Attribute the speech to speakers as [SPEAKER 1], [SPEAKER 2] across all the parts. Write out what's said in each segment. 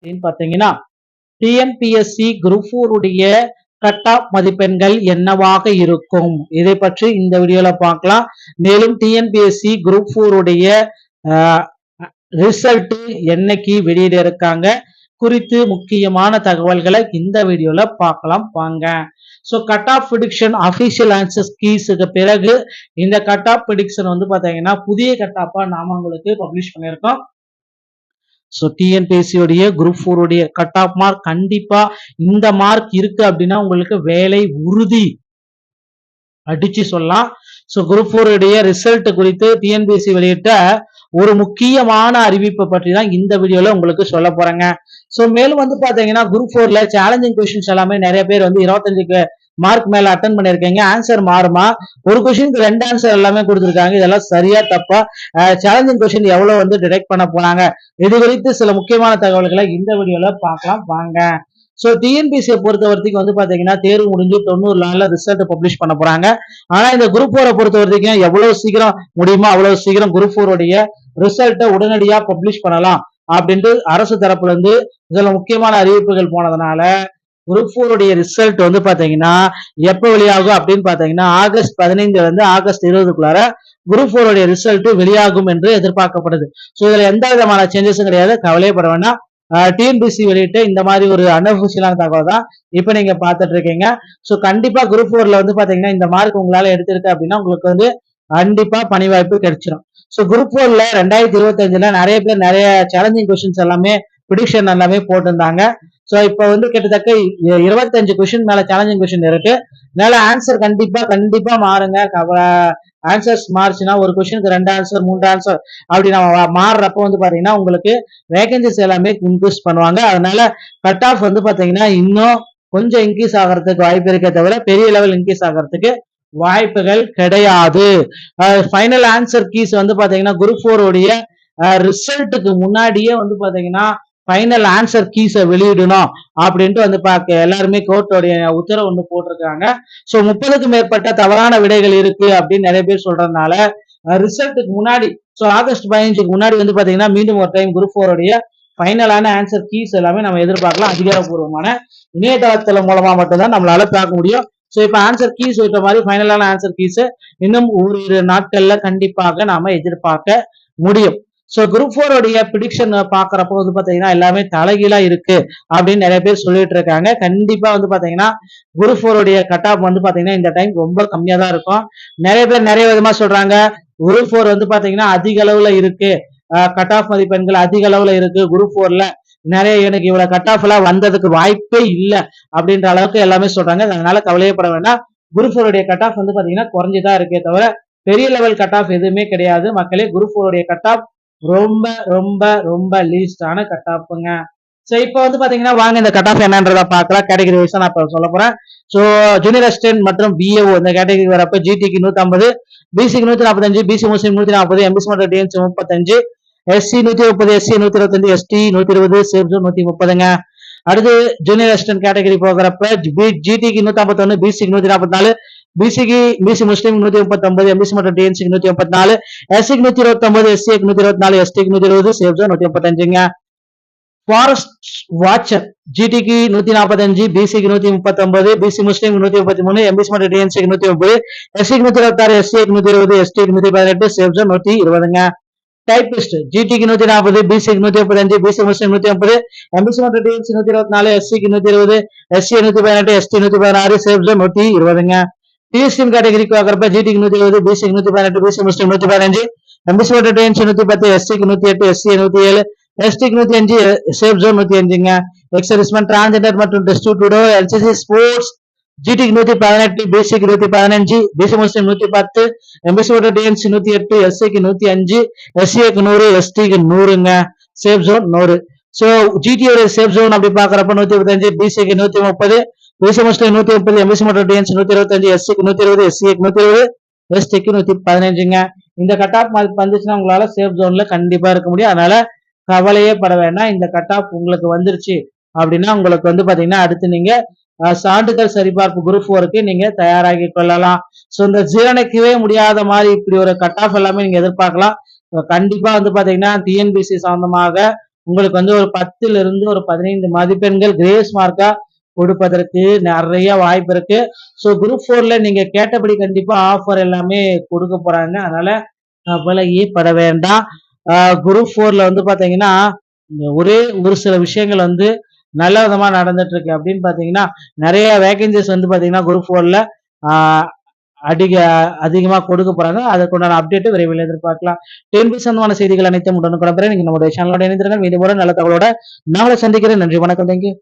[SPEAKER 1] அப்படின்னு பாத்தீங்கன்னா TNPSC group 4 உடைய கட் ஆஃப் மதிப்பெண்கள் என்னவாக இருக்கும், இதை பற்றி இந்த வீடியோல பார்க்கலாம். மேலும் டிஎன்பிஎஸ்சி குரூப் 4 உடைய ரிசல்ட் என்னைக்கு வெளியிட இருக்காங்க குறித்து முக்கியமான தகவல்களை இந்த வீடியோல பார்க்கலாம் வாங்க. So cut off prediction official answers கீஸுக்கு பிறகு இந்த கட் ஆஃப் ப்ரிடிக்ஷன் வந்து பாத்தீங்கன்னா புதிய கட் ஆஃபா நாம உங்களுக்கு பப்ளிஷ் பண்ணியிருக்கோம். ஸோ டிஎன்பிஎஸ்சி உடைய குரூப் 4 உடைய கட் ஆஃப் மார்க் கண்டிப்பா இந்த மார்க் இருக்கு அப்படின்னா உங்களுக்கு வேலை உறுதி அடிச்சு சொல்லலாம். ஸோ குரூப் 4 உடைய ரிசல்ட் குறித்து டிஎன்பிஎஸ்சி வெளியிட்ட ஒரு முக்கியமான அறிவிப்பை பற்றி தான் இந்த வீடியோல உங்களுக்கு சொல்ல போறேங்க. ஸோ மேலும் வந்து பாத்தீங்கன்னா குரூப் 4ல சேலஞ்சிங் கொஸ்டின்ஸ் எல்லாமே நிறைய பேர் வந்து 25 மார்க் மேல அட்டன் பண்ணிருக்கீங்க. ஆன்சர் மாறுமா, ஒரு கொஸ்டினுக்கு 2 ஆன்சர் எல்லாமே கொடுத்துருக்காங்க, இதெல்லாம் சரியா தப்பா, சேலஞ்சிங் கொஸ்டின் எவ்வளவு வந்து டிடெக்ட் பண்ண போனாங்க, இது குறித்து சில முக்கியமான தகவல்களை இந்த வீடியோல பார்க்கலாம் வாங்க. ஸோ டிஎன்பிஎஸ்சியை பொறுத்த வரைக்கும் வந்து பாத்தீங்கன்னா தேர்வு முடிஞ்சு 90 நாள்ல ரிசல்ட் பப்ளிஷ் பண்ண போறாங்க. ஆனா இந்த குரூப் 4 பொறுத்த வரைக்கும் எவ்வளவு சீக்கிரம் முடியுமோ அவ்வளவு சீக்கிரம் குரூப் 4 உடைய ரிசல்ட்டை உடனடியா பப்ளிஷ் பண்ணலாம் அப்படின்ட்டு அரசு தரப்புல இருந்து சில முக்கியமான அறிவிப்புகள் போனதுனால குரூப் 4 உடைய ரிசல்ட் வந்து பாத்தீங்கன்னா எப்ப வெளியாகும் அப்படின்னு பாத்தீங்கன்னா ஆகஸ்ட் 15 இருந்து ஆகஸ்ட் 20க்குள்ளார குரூப் 4 உடைய ரிசல்ட் வெளியாகும் என்று எதிர்பார்க்கப்படுது. ஸோ இதுல எந்த விதமான சேஞ்சஸும் கிடையாது, கவலைப்பட வேண்டாம். டிஎன்பிஎஸ்சி வெளியிட்ட இந்த மாதிரி ஒரு அன்அபிஷியலான தகவல் தான் இப்ப நீங்க பாத்துட்டு இருக்கீங்க. ஸோ கண்டிப்பா குரூப் 4ல வந்து பாத்தீங்கன்னா இந்த மார்க் உங்களால எடுத்திருக்கு அப்படின்னா உங்களுக்கு வந்து கண்டிப்பா பணி வாய்ப்பு கிடைச்சிடும். ஸோ குரூப் 4ல 2025ல நிறைய பேர் நிறைய சேலஞ்சிங் கொஸ்டின்ஸ் எல்லாமே ப்ரிடிக்ஷன் எல்லாமே போட்டிருந்தாங்க. ஸோ இப்போ வந்து கிட்டத்தட்ட 25 கொஸ்டின் மேல சேலஞ்சிங் கொஸ்டின் இருக்கு. அதனால ஆன்சர் கண்டிப்பா மாறுங்க. ஆன்சர்ஸ் மாறுச்சுன்னா ஒரு கொஸ்டினுக்கு 2 ஆன்சர் 3 ஆன்சர் அப்படி நம்ம மாறுறப்ப வந்து பாத்தீங்கன்னா உங்களுக்கு வேகன்சிஸ் எல்லாமே இன்க்ரீஸ் பண்ணுவாங்க. அதனால கட் ஆஃப் வந்து பாத்தீங்கன்னா இன்னும் கொஞ்சம் இன்க்ரீஸ் ஆகிறதுக்கு வாய்ப்பு இருக்கே தவிர பெரிய லெவல் இன்க்ரீஸ் ஆகிறதுக்கு வாய்ப்புகள் கிடையாது. ஃபைனல் ஆன்சர் கீஸ் வந்து பாத்தீங்கன்னா குரூப் 4 உடைய ரிசல்ட்டுக்கு முன்னாடியே வந்து பாத்தீங்கன்னா ஃபைனல் ஆன்சர் கீஸை வெளியிடணும் அப்படின்ட்டு வந்து எல்லாருமே கோர்ட்டோடைய உத்தரவு வந்து போட்டிருக்காங்க. ஸோ 30க்கும் மேற்பட்ட தவறான விடைகள் இருக்கு அப்படின்னு நிறைய பேர் சொல்றதுனால ரிசல்ட்டுக்கு முன்னாடி, ஸோ ஆகஸ்ட் 15க்கு முன்னாடி வந்து பாத்தீங்கன்னா மீண்டும் ஒரு டைம் குரூப் 4 உடைய ஃபைனலான ஆன்சர் கீஸ் எல்லாமே நம்ம எதிர்பார்க்கலாம். அதிகாரப்பூர்வமான இணையதளத்துல மூலமா மட்டும்தான் நம்மளால பார்க்க முடியும். ஸோ இப்ப ஆன்சர் கீஸ் விட்ட மாதிரி ஃபைனலான ஆன்சர் கீஸ் இன்னும் ஒரு நாட்கள்ல கண்டிப்பாக நாம எதிர்பார்க்க முடியும். ஸோ குரூப் 4 உடைய ப்ரிடிக்ஷன் பாக்குறப்போ வந்து பாத்தீங்கன்னா எல்லாமே தலைகீழா இருக்கு அப்படின்னு நிறைய பேர் சொல்லிட்டு இருக்காங்க. கண்டிப்பா வந்து பாத்தீங்கன்னா குரூப் 4 உடைய கட் ஆஃப் வந்து பாத்தீங்கன்னா இந்த டைம் ரொம்ப கம்மியா தான் இருக்கும். நிறைய பேர் நிறைய விதமா சொல்றாங்க. குரூப் 4 வந்து பாத்தீங்கன்னா அதிக அளவுல இருக்கு, கட் ஆஃப் மதிப்பெண்கள் அதிக அளவுல இருக்கு, குரூப் 4ல நிறைய எனக்கு இவ்வளவு கட் ஆஃப் எல்லாம் வந்ததுக்கு வாய்ப்பே இல்லை அப்படின்ற அளவுக்கு எல்லாமே சொல்றாங்க. அதனால கவலையப்பட வேண்டாம். குரூப் 4 உடைய கட் ஆஃப் வந்து பாத்தீங்கன்னா குறைஞ்சுதான் இருக்கே தவிர பெரிய லெவல் கட் ஆஃப் எதுவுமே கிடையாது மக்களே. குரூப் 4 உடைய கட் ஆஃப் ரொம்ப ரொம்ப ரொம்ப லீஸ்டான கட் ஆஃப்ங்க. ஸோ இப்போ வந்து பாத்தீங்கன்னா வாங்க இந்த கட் ஆஃப் என்னன்றதை பார்க்கலாம். கேட்டகரி வைஸா நான் இப்போ சொல்ல போறேன். ஸோ ஜூனியர் அசிஸ்டன்ட் மற்றும் பிஏஓ இந்த கேட்டகரி வரப்ப ஜிடிக்கு 150, பிசிக்கு 145, பிசி முஸ்லீம் 140, எம்பிசி மற்றும் DNC 35, SC 130, SC 125, ST 120, safe zone 130ங்க. அடுத்து ஜூனியர் அசிஸ்டன்ட் கேட்டகரி போகிறப்ப ஜிடிக்கு 151, பிசிக்கு 144, பிசி முஸ்லீம் 139, எம்பிசி மற்றும் டிஎன்சிக்கு 184, எஸ்சிக்கு 129, எஸ்சிக்கு 124, எஸ்டிக்கு 120, சேஃப் ஜோன் 135ங்க. ஃபாரஸ்ட் வாட்சர் ஜிடிக்கு 145, பிசிக்கு 139, பிசி முஸ்லீம் 133, எம்பிசி மற்றும் டிஎன்சிக்கு 130, எஸ்சிக்கு 126, எஸ்சிக்கு 120, எஸ்டிக்கு 118, சேஃப் ஜோன் 120ங்க. டைபிஸ்ட் ஜிடிக்கு 140, பிசிக்கு 135, பிசி முஸ்லீம் 150, எம்பிசி மற்றும் டிஎன்சி 124, எஸ்சிக்கு 120, எஸ்சி 118, எஸ்டி 116, சேஃப் ஜோன் 120ங்க. டிஎஸ்டிஎம் கேட்டகரிக்கு பார்க்கறப்ப ஜிடிக்கு 120, பிசிக்கு 118, பிசி முஸ்லீம் 115, எம்பிசி மற்றும் டிஎன்சி 110, எஸ்சிக்கு 108, எஸ்சி 107, எஸ்டிக்கு 105, சேஃப் ஜோன் 105ங்க. எக்ஸர்விஸ்மேன் டிரான்ஸ்ஜெண்டர் மற்றும் டெஸ்டிடியூட் எல்சிசி ஸ்போர்ட்ஸ் ஜிடிக்கு 118, பிசிக்கு 115, பிசி முஸ்லீம் 110, எம்பிசி மற்றும் டிஎன்சி 108, எஸ்சிக்கு 105, எஸ்சிக்கு 100, எஸ்டிக்கு 100ங்க. Safe zone 100. ஸோ ஜிடியோட சேஃப் ஜோன் அப்படி பாக்குறப்ப 125, பிசிக்கு 130, பிசி முஸ்லீம் 130, எம்பிசி மற்றும் டிஎன்சி 125, எஸ்சிக்கு 120, எஸ்சிக்கு 120, எஸ்டிக்கு 115ங்க. இந்த கட் ஆஃப் வந்துச்சுன்னா உங்களால சேஃப் ஜோன்ல கண்டிப்பா இருக்க முடியும். அதனால கவலையே பட வேண்டாம். இந்த கட் ஆஃப் உங்களுக்கு வந்துருச்சு அப்படின்னா உங்களுக்கு வந்து பாத்தீங்கன்னா அடுத்து நீங்க சான்றிதழ் சரிபார்ப்பு குரூப் 4க்கு நீங்க தயாராகி கொள்ளலாம். ஸோ இந்த ஜீரணிக்கவே முடியாத மாதிரி இப்படி ஒரு கட் ஆஃப் எல்லாமே நீங்க எதிர்பார்க்கலாம். கண்டிப்பா வந்து பாத்தீங்கன்னா டிஎன்பிசி சம்பந்தமாக உங்களுக்கு வந்து ஒரு 10ல இருந்து ஒரு 15 மதிப்பெண்கள் கிரேஸ் மார்க்கா கொடுப்பதற்கு நிறைய வாய்ப்பு இருக்கு. ஸோ குரூப் 4ல நீங்க கேட்டபடி கண்டிப்பா ஆஃபர் எல்லாமே கொடுக்க போறாங்க. அதனால கவலையே பட வேண்டாம். குரூப் 4ல வந்து பாத்தீங்கன்னா ஒரே ஒரு சில விஷயங்கள் வந்து நல்ல விதமா நடந்துட்டு இருக்கு. அப்படின்னு பாத்தீங்கன்னா நிறைய வேகன்சிஸ் வந்து பாத்தீங்கன்னா குரூப் 4ல அதிக அதிகமா கொடுக்க போறாங்க. அதற்குண்டான அப்டேட் விரைவில் எதிர்பார்க்கலாம். டிஎன்பிஎஸ்சி சம்பந்தமான செய்திகள் அனைத்தும் உடனுக்குடன் பெற நீங்க நம்முடைய சேனலோட இணைந்திருங்கள். மீண்டும் ஒரு நல்ல தகவலோட நாளை சந்திக்கிறேன். நன்றி, வணக்கம், தேங்க்யூ.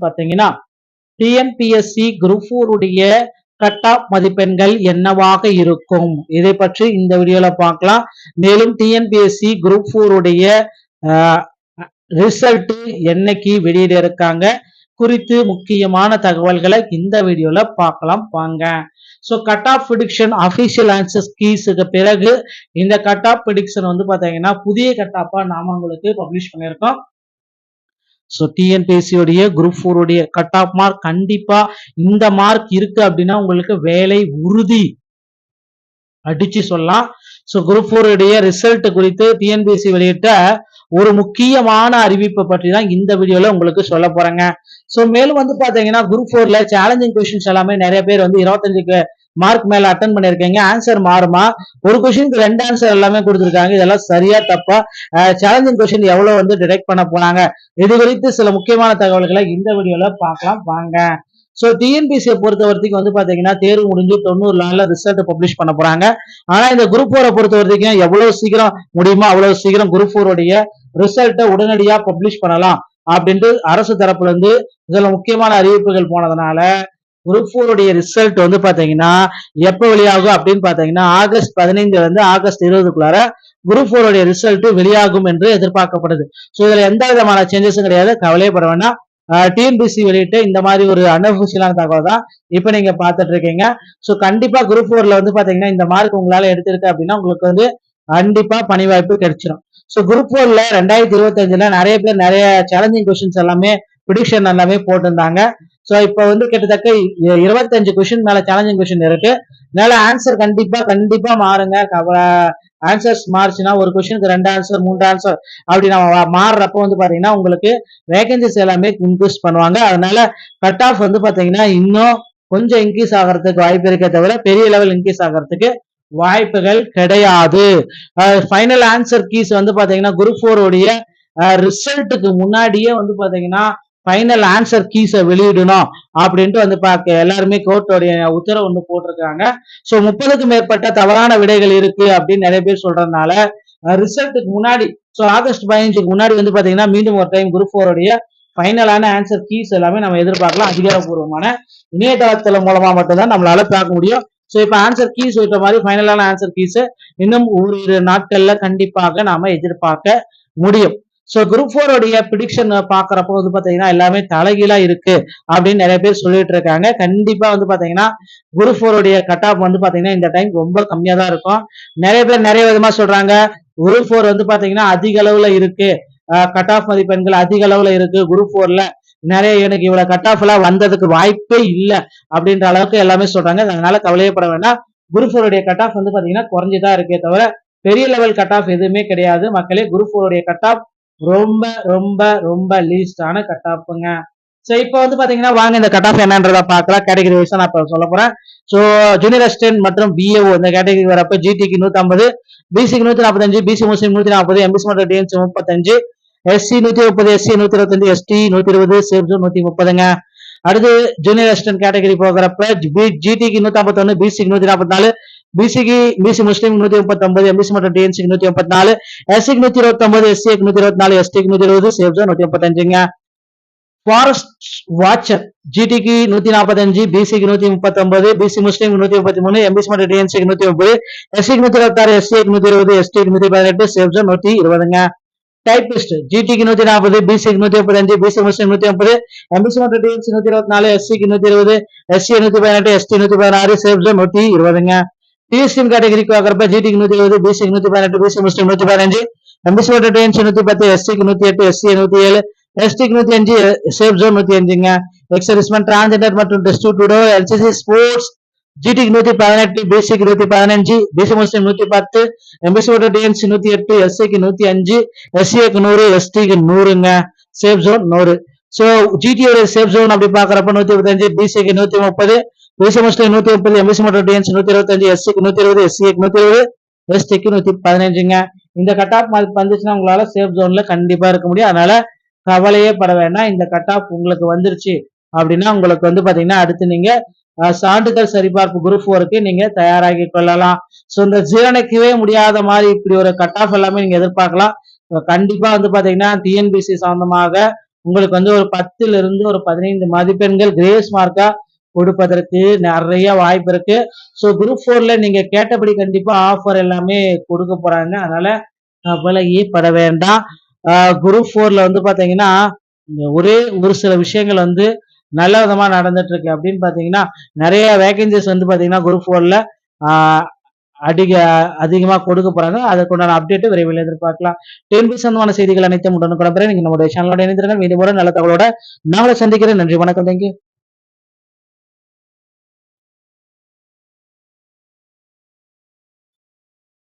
[SPEAKER 1] பாத்தீங்கன்னா டிஎன்பிஎஸ்சி குரூப் 4 உடைய கட் ஆஃப் மதிப்பெண்கள் என்னவாக இருக்கும், இதை பற்றி இந்த வீடியோல பார்க்கலாம். மேலும் டிஎன்பிஎஸ்சி குரூப் 4 உடைய ரிசல்ட் என்னைக்கு வெளியிட இருக்காங்க குறித்து முக்கியமான தகவல்களை இந்த வீடியோல பார்க்கலாம் வாங்க. So cut off prediction official answers கீஸுக்கு பிறகு இந்த கட் ஆஃப் ப்ரிடிக்ஷன் வந்து பாத்தீங்கன்னா புதிய கட் ஆஃபா நாம உங்களுக்கு பப்ளிஷ் பண்ணியிருக்கோம். ஸோ டிஎன்பிஎஸ்சி உடைய குரூப் 4 உடைய கட் ஆஃப் மார்க் கண்டிப்பா இந்த மார்க் இருக்கு அப்படின்னா உங்களுக்கு வேலை உறுதி அடிச்சு சொல்லலாம். ஸோ குரூப் 4 உடைய ரிசல்ட் குறித்து டிஎன்பிஎஸ்சி வெளியிட்ட ஒரு முக்கியமான அறிவிப்பை பற்றி தான் இந்த வீடியோல உங்களுக்கு சொல்ல போறேங்க. ஸோ மேலும் வந்து பாத்தீங்கன்னா குரூப் 4ல சேலஞ்சிங் கொஸ்டின்ஸ் எல்லாமே நிறைய பேர் வந்து 25 மார்க் மேல அட்டன் பண்ணிருக்கீங்க. ஆன்சர் மாறுமா, ஒரு கொஸ்டினுக்கு 2 ஆன்சர் எல்லாமே கொடுத்துருக்காங்க. இதெல்லாம் சரியா தப்பா, சேலஞ்சிங் கொஸ்டின் எவ்வளவு வந்து டிடெக்ட் பண்ண போனாங்க, இது குறித்து சில முக்கியமான தகவல்களை இந்த வீடியோல பார்க்கலாம் வாங்க. ஸோ டிஎன்பிஎஸ்சியை பொறுத்த வரைக்கும் வந்து பாத்தீங்கன்னா தேர்வு முடிஞ்சு 90 நாள்ல ரிசல்ட் பப்ளிஷ் பண்ண போறாங்க. ஆனா இந்த குரூப் 4 பொறுத்த வரைக்கும் எவ்வளவு சீக்கிரம் முடியுமோ அவ்வளவு சீக்கிரம் குரூப் 4 உடைய ரிசல்ட்டை உடனடியா பப்ளிஷ் பண்ணலாம் அப்படின்ட்டு அரசு தரப்புல இருந்து இதுல முக்கியமான அறிவிப்புகள் போனதுனால குரூப் 4 உடைய ரிசல்ட் வந்து பாத்தீங்கன்னா எப்ப வெளியாகும் அப்படின்னு பாத்தீங்கன்னா ஆகஸ்ட் 15 இருந்து ஆகஸ்ட் 20க்குள்ளார குரூப் 4 உடைய ரிசல்ட் வெளியாகும் என்று எதிர்பார்க்கப்படுது. ஸோ இதுல எந்த விதமான சேஞ்சஸும் கிடையாது, கவலையப்பட வேண்டாம். டிஎன்பிஎஸ்சி வெளியிட்டு இந்த மாதிரி ஒரு அன்அபிஷியலான தகவல் தான் இப்ப நீங்க பாத்துட்டு இருக்கீங்க. ஸோ கண்டிப்பா குரூப் 4ல வந்து பாத்தீங்கன்னா இந்த மார்க் உங்களால எடுத்திருக்கு அப்படின்னா உங்களுக்கு வந்து கண்டிப்பா பணி வாய்ப்பு கிடைச்சிடும். ஸோ குரூப் 4ல 2025ல நிறைய பேர் நிறைய சேலஞ்சிங் கொஸ்டின்ஸ் எல்லாமே ப்ரிடிக்ஷன் எல்லாமே போட்டிருந்தாங்க. ஸோ இப்போ வந்து கிட்டத்தட்ட 25 கொஸ்டின் மேல சேலஞ்சிங் கொஸ்டின் இருக்கு. அதனால ஆன்சர் கண்டிப்பா மாறுங்க. ஆன்சர்ஸ் மாறுச்சுன்னா ஒரு கொஸ்டினுக்கு 2 ஆன்சர் 3 ஆன்சர் அப்படி நம்ம மாறுறப்ப வந்து பாத்தீங்கன்னா உங்களுக்கு வேகன்சிஸ் எல்லாமே இன்க்ரீஸ் பண்ணுவாங்க. அதனால கட் ஆஃப் வந்து பாத்தீங்கன்னா இன்னும் கொஞ்சம் இன்க்ரீஸ் ஆகிறதுக்கு வாய்ப்பு இருக்கே தவிர பெரிய லெவல் இன்க்ரீஸ் ஆகிறதுக்கு வாய்ப்புகள் கிடையாது. ஃபைனல் ஆன்சர் கீஸ் வந்து பாத்தீங்கன்னா குரூப் 4 உடைய ரிசல்ட்டுக்கு முன்னாடியே வந்து பாத்தீங்கன்னா ஃபைனல் ஆன்சர் கீஸை வெளியிடணும் அப்படின்ட்டு வந்து எல்லாருமே கோர்ட்டோடைய உத்தரவு வந்து போட்டிருக்காங்க. ஸோ 30க்கும் மேற்பட்ட தவறான விடைகள் இருக்கு அப்படின்னு நிறைய பேர் சொல்றதுனால ரிசல்ட்டுக்கு முன்னாடி, ஸோ ஆகஸ்ட் 15க்கு முன்னாடி வந்து பாத்தீங்கன்னா மீண்டும் ஒரு டைம் குரூப் 4 உடைய ஃபைனலான ஆன்சர் கீஸ் எல்லாமே நம்ம எதிர்பார்க்கலாம். அதிகாரப்பூர்வமான இணையதளத்துல மூலமா மட்டும்தான் நம்மளால பார்க்க முடியும். ஸோ இப்போ ஆன்சர் கீஸ் விட்ட மாதிரி ஃபைனலான ஆன்சர் கீஸ் இன்னும் ஒரு நாட்கள்ல கண்டிப்பாக நாம எதிர்பார்க்க முடியும். ஸோ குரூப் 4 உடைய ப்ரிடிக்ஷன் பாக்குறப்போ வந்து பாத்தீங்கன்னா எல்லாமே தலைகீழா இருக்கு அப்படின்னு நிறைய பேர் சொல்லிட்டு இருக்காங்க. கண்டிப்பா வந்து பாத்தீங்கன்னா குரூப் 4 உடைய கட் ஆஃப் வந்து பாத்தீங்கன்னா இந்த டைம் ரொம்ப கம்மியா தான் இருக்கும். நிறைய பேர் நிறைய விதமா சொல்றாங்க. குரூப் 4 வந்து பாத்தீங்கன்னா அதிக அளவுல இருக்கு, கட் ஆஃப் மதிப்பெண்கள் அதிக அளவுல இருக்கு, குரூப் 4ல நிறைய எனக்கு இவ்வளவு கட் ஆஃப் எல்லாம் வந்ததுக்கு வாய்ப்பே இல்லை அப்படின்ற அளவுக்கு எல்லாமே சொல்றாங்க. அதனால கவலையப்பட வேண்டாம். குரூப் 4 உடைய கட் ஆஃப் வந்து பாத்தீங்கன்னா குறைஞ்சுதான் இருக்கே தவிர பெரிய லெவல் கட் ஆஃப் எதுவுமே கிடையாது. மக்களே குரூப் 4 உடைய கட் ஆஃப் ரொம்ப ரொம்ப ரொம்ப லீஸ்டான கட் ஆஃப்ங்க. ஸோ இப்போ வந்து பாத்தீங்கன்னா வாங்க இந்த கட் ஆஃப் என்னன்றத பார்க்கலாம். கேட்டகரி வைஸா நான் இப்போ சொல்ல போறேன். ஸோ ஜூனியர் அசிஸ்டன்ட் மற்றும் பிஏஓ இந்த கேட்டகரி வரப்ப ஜிடிக்கு 150, பிசிக்கு 145, பிசி முஸ்லீம் 140, எம்பிசி மற்றும் DNC 35, SC 130, SC 125, ST 120, safe zone 130ங்க. அடுத்து ஜூனியர் அசிஸ்டன்ட் கேட்டகரி போகிறப்ப ஜிடிக்கு 151, பிசிக்கு 144, பிசி முஸ்லீம் 139, எம்பிசி மற்றும் டிஎன்சிக்கு 134, எஸ்சிக்கு 129, எஸ்சிக்கு 124, எஸ்டிக்கு 120, சேஃப் ஜோன் 135ங்க. ஃபாரஸ்ட் வாட்சர் ஜிடிக்கு 145, பிசிக்கு 139, பிசி முஸ்லீம் 133, எம்பிசி மற்றும் டிஎன்சிக்கு 130, எஸ்சிக்கு 126, எஸ்சிக்கு 120, எஸ்டிக்கு 118, சேஃப் ஜோன் 120ங்க. டைபிஸ்ட் ஜிடிக்கு 140, பிசிக்கு 135, பிசி முஸ்லீம் 130, எம்பிசி மற்றும் டிஎன்சி 124, எஸ்சிக்கு 120, எஸ்சி 118, எஸ்டி 116, சேஃப் ஜோன் 120ங்க. டிஎஸ்டிஎம் கேட்டகரிக்கு பார்க்கறப்ப ஜிடிக்கு 120, பிசிக்கு 118, பிசி முஸ்லீம் 115, எம்பிசி மற்றும் டிஎன்சி 110, எஸ்சிக்கு 108, எஸ்சி 107, எஸ்டிக்கு 105, சேஃப் ஜோன் 105ங்க. எக்ஸர்விஸ்மேன், டிரான்ஸ்ஜெண்டர் மற்றும் டிஸ்ட்ரிபியூட்டர், என்சிசி, ஸ்போர்ட்ஸ் ஜிடிக்கு 118, பிசிக்கு 115, பிசி முஸ்லிம் 110, எம்பிசி ஓட்டர் டிஎன்சி 108, எஸ்சிக்கு 105, எஸ்சிஏக்கு 100, எஸ்டிக்கு 100ங்க. Safe zone 100. ஸோ ஜிடியோட சேஃப் ஜோன் அப்படி பாக்குறப்ப 125, பிசிக்கு 130, பிசி முஸ்லிம் 130, எம்பிசி ஓட்டர் டிஎன்சி 125, எஸ்சிக்கு 120, எஸ்சிஏக்கு 120, எஸ்டிக்கு 115ங்க. இந்த கட் ஆஃப் வந்துச்சுன்னா உங்களால சேஃப் ஜோன்ல கண்டிப்பா இருக்க முடியும். அதனால கவலையே பட வேண்டாம். இந்த கட் ஆஃப் உங்களுக்கு வந்துருச்சு அப்படின்னா உங்களுக்கு வந்து பாத்தீங்கன்னா அடுத்து நீங்க சான்றிதழ் சரிபார்ப்பு குரூப் 4க்கு நீங்க தயாராகி கொள்ளலாம். ஸோ இந்த ஜீரணிக்கவே முடியாத மாதிரி இப்படி ஒரு கட் ஆஃப் எல்லாமே நீங்க எதிர்பார்க்கலாம். கண்டிப்பா வந்து பாத்தீங்கன்னா டிஎன்பிசி சம்பந்தமாக உங்களுக்கு வந்து ஒரு 10ல இருந்து ஒரு 15 மதிப்பெண்கள் கிரேஸ் மார்க்கா கொடுப்பதற்கு நிறைய வாய்ப்பு இருக்கு. ஸோ குரூப் 4ல நீங்க கேட்டபடி கண்டிப்பா ஆஃபர் எல்லாமே கொடுக்க போறாங்க. அதனால கவலையே பட வேண்டாம். குரூப் 4ல வந்து பாத்தீங்கன்னா ஒரே ஒரு சில விஷயங்கள் வந்து நல்ல விதமா நடந்துட்டு இருக்கு. அப்படின்னு பாத்தீங்கன்னா நிறைய வேகன்சிஸ் வந்து பாத்தீங்கன்னா குரூப் 4ல அதிகமா கொடுக்க போறாங்க. அதற்குண்டான அப்டேட் விரைவில் எதிர்பார்க்கலாம். டிஎன்பிசி சம்பந்தமான செய்திகள் அனைத்தும் உடனுக்குடன் பெற நீங்க நம்முடைய சேனலோட இணைந்திருங்க. மீண்டும் ஒரு நல்ல தகவலோட நாளை சந்திக்கிறேன். நன்றி, வணக்கம், தேங்க்யூ.